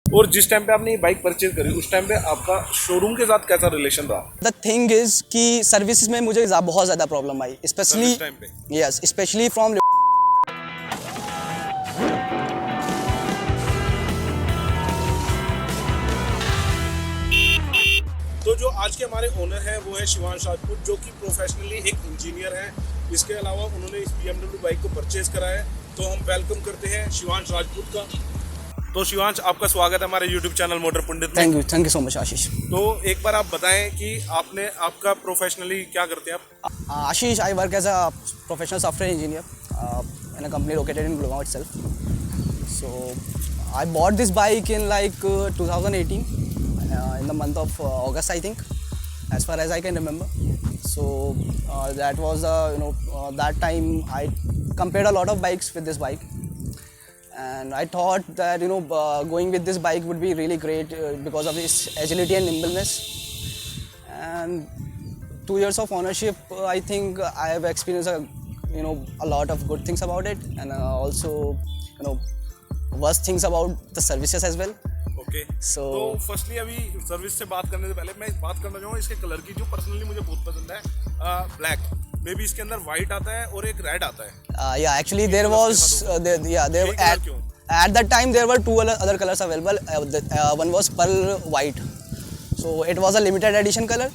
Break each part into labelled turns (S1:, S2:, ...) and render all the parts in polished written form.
S1: और जिस टाइम पे आपने ये बाइक परचेज करी उस टाइम पे आपका शोरूम के साथ कैसा रिलेशन रहा?
S2: द थिंग इज कि सर्विस में मुझे बहुत ज़्यादा प्रॉब्लम आई, स्पेशली
S1: सर्विस टाइम पे?
S2: Yes, specially from.
S1: तो जो आज के हमारे ओनर हैं वो है शिवांश राजपूत, जो कि प्रोफेशनली एक इंजीनियर हैं। इसके अलावा उन्होंने इस BMW बाइक को परचेज करा है। तो हम वेलकम करते हैं शिवांश राजपूत का। तो शिवांश, आपका स्वागत है हमारे YouTube चैनल मोटर पंडित में।
S2: थैंक यू सो मच आशीष।
S1: तो एक बार आप बताएं कि आपका प्रोफेशनली क्या करते हैं आप?
S2: Ashish, I work as a professional software engineer in a company located in Gurgaon itself. So I bought this bike in like 2018 in the month of August, I think, as far as I can remember. So that was that time I compared a lot of bikes with this bike, and I thought that going with this bike would be really great because of its agility and nimbleness. And 2 years of ownership, I think I have experienced a lot of good things about it, and also worst things about the services as well.
S1: Okay.
S2: So
S1: तो firstly अभी service से बात करने से पहले मैं बात करना चाहूँगा इसके कलर की, जो पर्सनली मुझे बहुत पसंद है, ब्लैक। मे बी इसके अंदर वाइट आता है और एक रेड आता है।
S2: yeah, actually there was there at that time there were two other colors available. One was pearl white, so it was a limited edition color,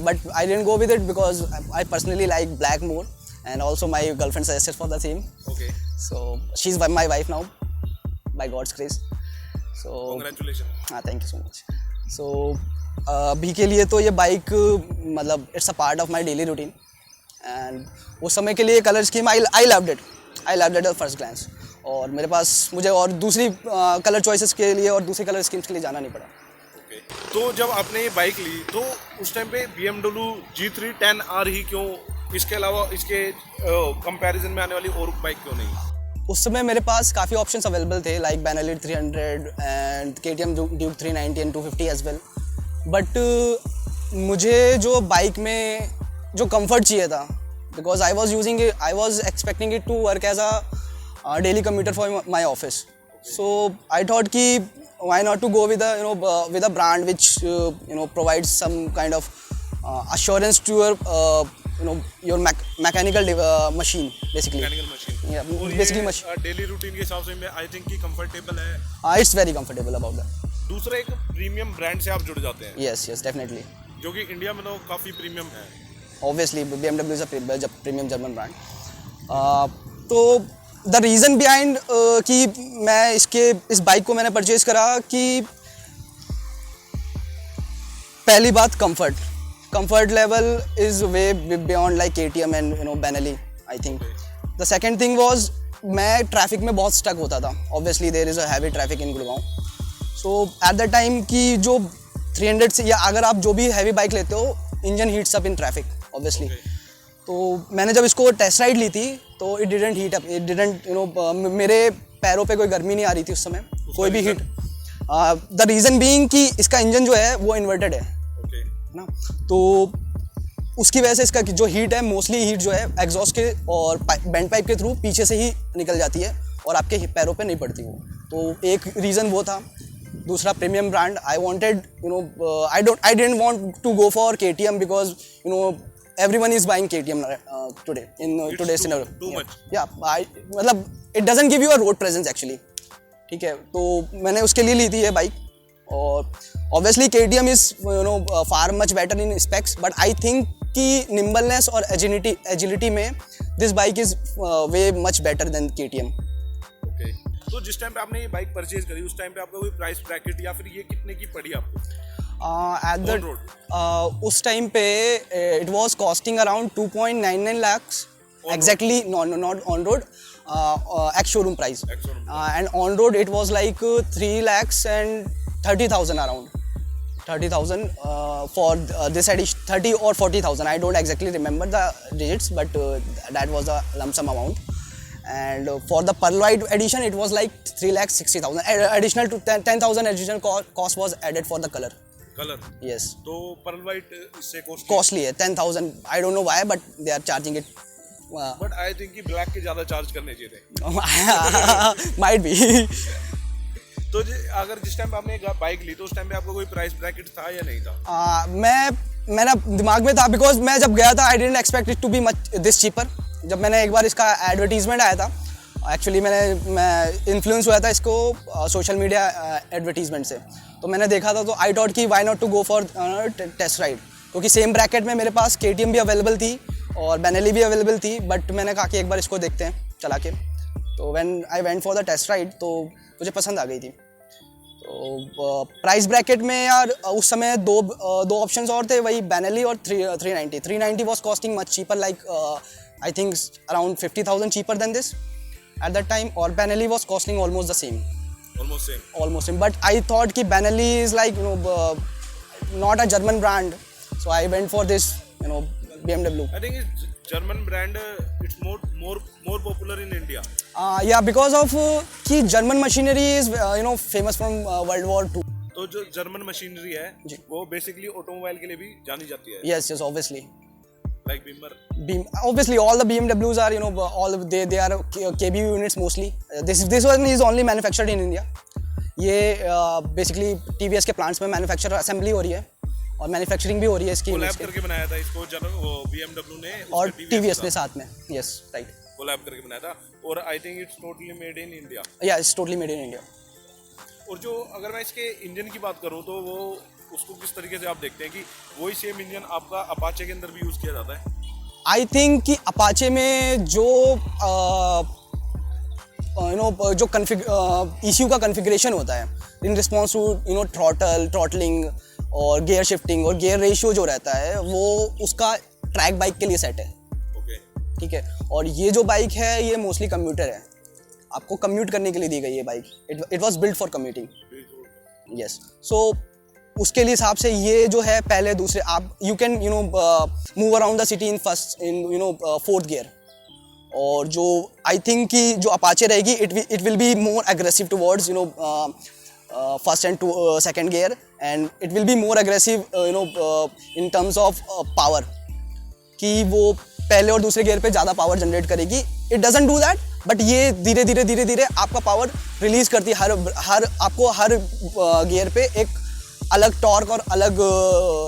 S2: but I didn't go with it because I personally like black more, and also my girlfriend suggested for the same.
S1: Okay.
S2: So she's my wife now, by God's grace. So
S1: congratulation.
S2: हाँ, thank you so much. So अभी के लिए तो ये bike मतलब it's a part of my daily routine, and उस समय के लिए colour scheme I loved it at first glance, और मेरे पास मुझे और दूसरी कलर चॉइसेस के लिए और दूसरी कलर स्कीम्स के लिए जाना नहीं पड़ा।
S1: ओके। तो जब आपने ये बाइक ली तो उस टाइम पे BMW G3 10R ही क्यों, इसके अलावा इसके कंपैरिजन में आने वाली और बाइक क्यों नहीं?
S2: उस समय मेरे पास काफ़ी ऑप्शंस अवेलेबल थे, like Benelli 300 and KTM Duke 390 and 250 as well, but मुझे जो बाइक में जो कंफर्ट चाहिए था, because I was expecting it to work as a daily commuter for my office, so I thought कि why not to go with a brand which provides some kind of assurance to your mechanical machine, basically.
S1: Mechanical machine.
S2: Yeah,
S1: और
S2: basically
S1: ये daily routine के हिसाब से मैं आई think कि comfortable है।
S2: It's very comfortable about that.
S1: दूसरा एक प्रीमियम ब्रांड से आप जुड़ जाते हैं,
S2: Yes, definitely.
S1: जो कि इंडिया में तो काफ़ी प्रीमियम है।
S2: Obviously, BMW is a premium German brand. तो द रीज़न बिहाइंड कि मैं इस बाइक को मैंने परचेज करा कि पहली बात comfort level is way beyond like KTM and Benelli, I think. The second thing was, मैं ट्रैफिक में बहुत स्टक होता था। Obviously there is a heavy traffic in Gurgaon, so at the time कि जो 300 से, या अगर आप जो भी हैवी बाइक लेते हो, engine heats up in traffic obviously. तो मैंने जब इसको टेस्ट राइड ली थी तो इट डिडंट हीट अप, मेरे पैरों पे कोई गर्मी नहीं आ रही थी उस समय, कोई भी हीट। द रीज़न बीइंग कि इसका इंजन जो है वो इन्वर्टेड है ना, तो उसकी वजह से इसका जो हीट है, मोस्टली हीट जो है एग्जॉस्ट के और बेंड पाइप के थ्रू पीछे से ही निकल जाती है और आपके पैरों पे नहीं पड़ती वो। तो एक रीज़न वो था। दूसरा, premium brand, I wanted I didn't want to go for KTM because everyone is buying KTM today in today's scenario.
S1: Too much.
S2: Yeah, मतलब it doesn't give you a road presence actually. ठीक है, तो मैंने उसके लिए ली थी ये bike, और obviously KTM is far much better in specs, but I think कि nimbleness और agility में this bike is way much better than KTM.
S1: Okay. तो जिस टाइम पे आपने ये बाइक परचेज करी उस टाइम पे आपका कोई प्राइस ब्रैकेट या फिर ये कितने की पड़ी आपको?
S2: उस टाइम पे it was costing around 2.99 lakhs exactly, not on road, ex showroom price, and on road it was like 3 lakhs and 30,000 around 30,000 for this edition, 30 or 40,000, I don't exactly remember the digits, but that was a lump sum amount. And for the pearl white edition it was like 3,60,000 additional to 10,000 additional cost was added for the color.
S1: Yes. तो pearl white इससे
S2: costly है 10,000, I don't know why, but they are charging it.
S1: But I think कि black के ज़्यादा charge करने चाहिए थे।
S2: Might be.
S1: तो अगर जिस टाइम पे आपने बाइक ली तो उस टाइम पे आपका कोई प्राइस ब्रैकेट था या नहीं था?
S2: मेरा दिमाग में था, बिकॉज मैं जब गया था I didn't expect it to be much this cheaper. जब मैंने एक बार इसका एडवर्टीजमेंट आया था, एक्चुअली मैं इन्फ्लुएंस हुआ था इसको सोशल मीडिया एडवर्टीजमेंट से, तो मैंने देखा था तो आई थॉट कि why not to go for test ride, क्योंकि सेम ब्रैकेट में मेरे पास KTM भी अवेलेबल थी और बेनेली भी अवेलेबल थी, बट मैंने कहा कि एक बार इसको देखते हैं चला के। तो when I went for the test ride तो मुझे पसंद आ गई थी। तो प्राइस ब्रैकेट में यार उस समय दो ऑप्शंस और थे, वही बेनेली और 390 was costing much cheaper, like I think around 50,000 cheaper than this at that time, और Benelli was costing almost the same, almost same. But I thought कि Benelli is like not a German brand, so I went for this BMW.
S1: I think it's German brand. It's more popular in India.
S2: Yeah, because of कि German machinery is famous from World War II.
S1: तो जो German machinery है वो basically automobile के लिए भी जानी जाती है.
S2: Yes, obviously.
S1: Like Beamer.
S2: Obviously, all the BMWs are all they are KBU units mostly. This one is only manufactured in India. ये basically TVS के plants में manufacture assembly हो रही है और manufacturing भी हो रही है इसकी।
S1: कोलैब करके बनाया था इसको वो BMW ने
S2: और TVS ने साथ में। Yes, right.
S1: कोलैब करके बनाया था और I think it's totally made in India.
S2: Yeah, it's totally made in India.
S1: और जो अगर मैं इसके इंजन की बात करूँ तो वो उसको किस तरीके से आप देखते हैं कि वही सेम इंजन आपका अपाचे के अंदर भी यूज किया जाता है?
S2: आई थिंक कि अपाचे में जो जो ECU का कॉन्फ़िगरेशन होता है इन रिस्पॉन्स टू थ्रॉटलिंग और गियर शिफ्टिंग और गियर रेशियो जो रहता है वो उसका ट्रैक बाइक के लिए सेट है। ठीक है, और ये जो बाइक है ये मोस्टली कम्यूटर है, आपको कम्यूट करने के लिए दी गई है bike. It was built for commuting. Yes, so उसके लिए हिसाब से ये जो है पहले दूसरे आप you can move around the city in first fourth gear, और जो आई थिंक कि जो अपाचे रहेगी it will be more aggressive towards first and second gear, and it will be more aggressive in terms of power, कि वो पहले और दूसरे गियर पे ज़्यादा पावर जनरेट करेगी। It doesn't do that, but ये धीरे धीरे आपका पावर रिलीज करती है। आपको हर गियर पे एक अलग टॉर्क और अलग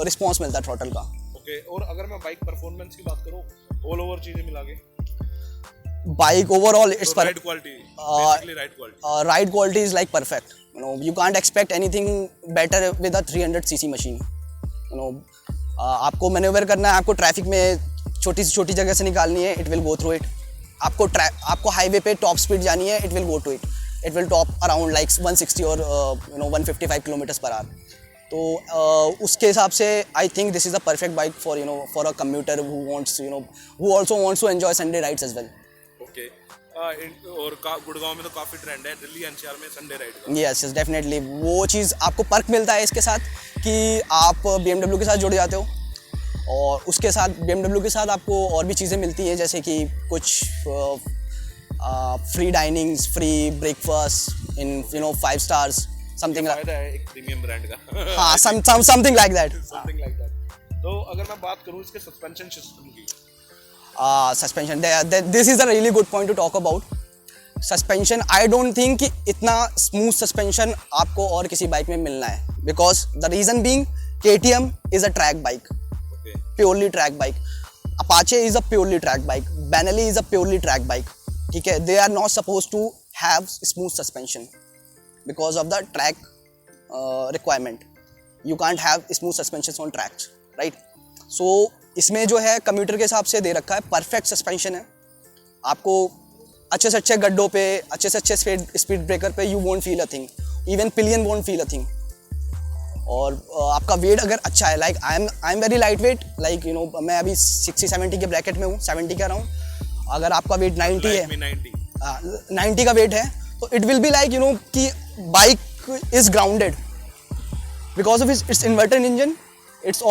S2: रिस्पॉन्स मिलता है थ्रॉटल का।
S1: ओके, और अगर मैं बाइक परफॉर्मेंस की बात करूं ऑल ओवर चीजें मिला के,
S2: bike overall it's
S1: ride quality, basically
S2: ride quality is like perfect. You can't expect anything better with a 300cc machine. आपको मैन्यूवर करना है, आपको ट्रैफिक में छोटी से छोटी जगह से निकालनी है, it will go through it. आपको हाईवे पे टॉप स्पीड जानी है, it will go to it. It will top around like 160 और 155 किलोमीटर्स पर आवर। तो उसके हिसाब से I think this is a perfect bike for a commuter who also wants to enjoy Sunday rides as well.
S1: ओके, और गुड़गांव में तो काफी ट्रेंड है, दिल्ली एनसीआर में संडे राइड का।
S2: यस डेफिनेटली, वो चीज़ आपको पर्क मिलता है इसके साथ कि आप BMW के साथ जुड़ जाते हो, और उसके साथ BMW के साथ आपको और भी चीज़ें मिलती हैं, जैसे कि कुछ free डाइनिंग्स, free breakfast in 5 stars, something
S1: एक प्रीमियम ब्रांड का।
S2: हाँ, समथिंग लाइक दैट।
S1: तो अगर मैं बात करूँ इसके सस्पेंशन सिस्टम की,
S2: suspension, this is a really good point two talk about. Suspension I don't think कि इतना स्मूथ सस्पेंशन आपको और किसी बाइक में मिलना है, because the reason being KTM is a track bike, purely track bike. Apache is a purely track bike, Benelli is a purely track bike. ठीक है, they are not suppose to have smooth suspension because of the track requirement. You can't have smooth suspensions on tracks, right? So इसमें जो है computer के हिसाब से दे रखा है, परफेक्ट सस्पेंशन है। आपको अच्छे से अच्छे गड्ढों पे, अच्छे से अच्छे स्पीड ब्रेकर पे you won't feel a thing, even pillion won't feel a thing. और आपका वेट अगर अच्छा है, like I am very light weight, like मैं अभी 60-70 के ब्रैकेट में हूँ, 70 का रहा हूँ। अगर आपका वेट 90 है, 90 का वेट है, तो इट विल बी लाइक कि bike is grounded because of its inverter engine, its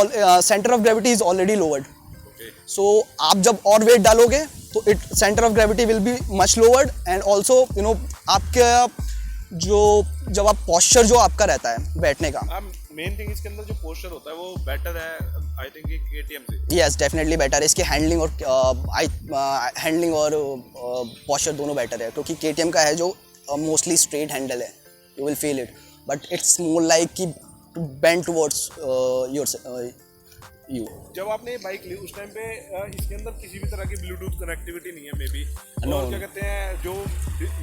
S2: centre of gravity is already lowered. So आप जब और वेट डालोगे तो it centre of gravity will be much lowered, and also आपका जब आप posture जो आपका रहता है बैठने का,
S1: मेन थिंग इसके अंदर जो पोस्चर होता है वो बेटर है आई थिंक KTM से।
S2: यस डेफिनेटली बेटर है, इसकी हैंडलिंग और पोस्चर दोनों बेटर है, क्योंकि KTM का है जो मोस्टली स्ट्रेट हैंडल है, you will feel it, but it's more like कि bend towards you.
S1: जब आपने ये बाइक ली उस टाइम पे इसके अंदर किसी भी तरह की ब्लूटूथ कनेक्टिविटी नहीं है मे बी,
S2: No.
S1: और क्या कहते हैं जो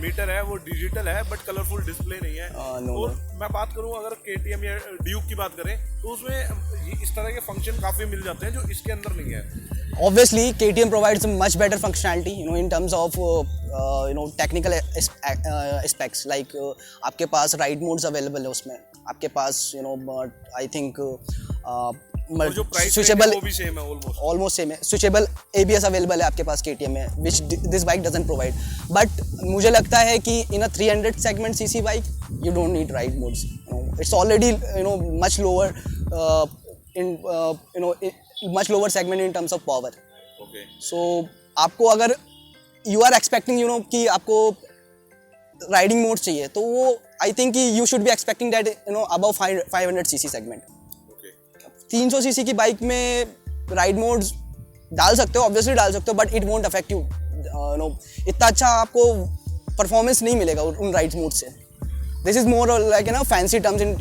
S1: मीटर है वो डिजिटल है बट कलरफुल डिस्प्ले नहीं है।
S2: No,
S1: और मैं बात करूं अगर KTM या ड्यूक की बात करें तो उसमें इस तरह के फंक्शन काफ़ी मिल जाते हैं जो इसके अंदर नहीं है।
S2: Obviously, KTM provides much better functionality, in terms of technical aspects. Like आपके पास ride modes available है उसमें, आपके पास I think
S1: और जो प्राइस
S2: switchable
S1: वो भी सेम है
S2: almost same है, switchable ABS available है आपके पास KTM में, which this bike doesn't provide. But मुझे लगता है कि in a 300 segment cc bike you don't need ride modes. It's already much lower much lower segment in terms of power.
S1: Okay.
S2: So आपको अगर you are expecting कि आपको riding mode चाहिए तो वो आई थिंक कि you should be expecting that above 500 CC segment. 300 CC की bike में राइड मोड्स डाल सकते हो, ऑब्वियसली डाल सकते हो, but it won't affect you इतना अच्छा आपको परफॉर्मेंस नहीं मिलेगा उन राइड मोड से। This is more like fancy terms in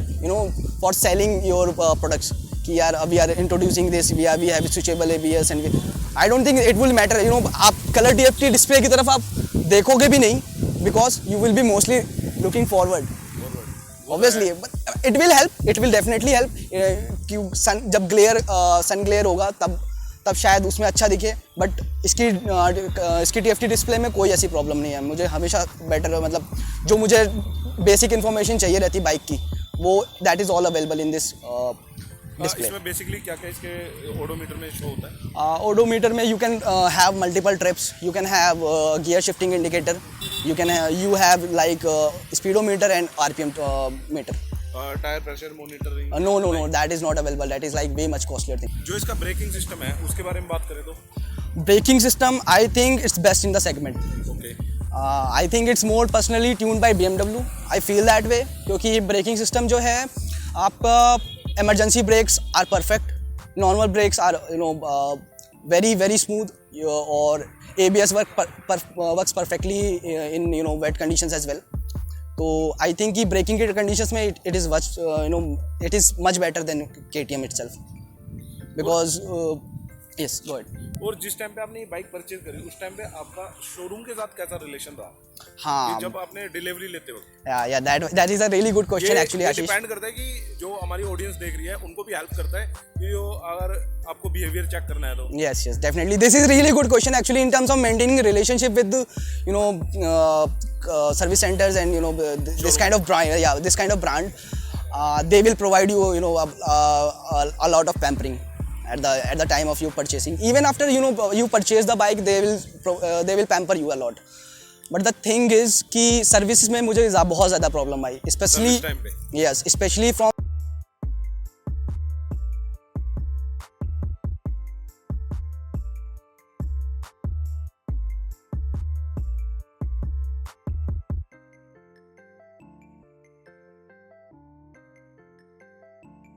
S2: for selling your products कि यार we are introducing this, we have switchable ABS and I don't think it will matter. आप कलर TFT डिस्प्ले की तरफ आप देखोगे भी नहीं because you will be mostly looking forward obviously, but it will definitely help. जब सन glare होगा तब शायद उसमें अच्छा दिखे, बट इसकी TFT डिस्प्ले में कोई ऐसी प्रॉब्लम नहीं है। मुझे हमेशा बेटर मतलब जो मुझे बेसिक इन्फॉर्मेशन चाहिए रहती बाइक की वो that is all available in this display.
S1: इसमें बेसिकली क्या क्या इसके ओडोमीटर में शो होता है?
S2: ओडोमीटर में you can have multiple trips, you can have gear shifting indicator, you have like speedometer and RPM meter.
S1: Tyre pressure monitoring?
S2: No, that is not available. That is like way much costlier thing.
S1: जो इसका braking system है उसके बारे में बात करें तो
S2: Braking system, I think it's best in the segment.
S1: Okay.
S2: I think it's more personally tuned by BMW. I feel that way क्योंकि ब्रेकिंग सिस्टम जो है आपका emergency brakes are perfect, normal brakes are very smooth, और ABS works perfectly in wet conditions as well. तो I think कि braking के conditions में it is much better than KTM itself because yes, go ahead.
S1: और जिस time पे आपने ये बाइक परचेज करी उस टाइम पे आपका शोरूम के साथ कैसा रिलेशन रहा?
S2: हाँ,
S1: जब आपने डिलीवरी लेते वक्त?
S2: that is a really good question actually.
S1: ये डिपेंड करता है कि जो हमारी ऑडियंस देख रही है उनको भी हेल्प करता है कि अगर आपको बिहेवियर चेक करना है तो।
S2: Yes, definitely. This is really good question actually in terms of maintaining relationship with service centers and this kind of brand. Yeah, this kind of brand, they will provide you a lot of pampering at the time of you purchasing. Even after you purchase the bike, they will pamper you a lot. But the thing is कि services में मुझे बहुत ज़्यादा problem I, especially from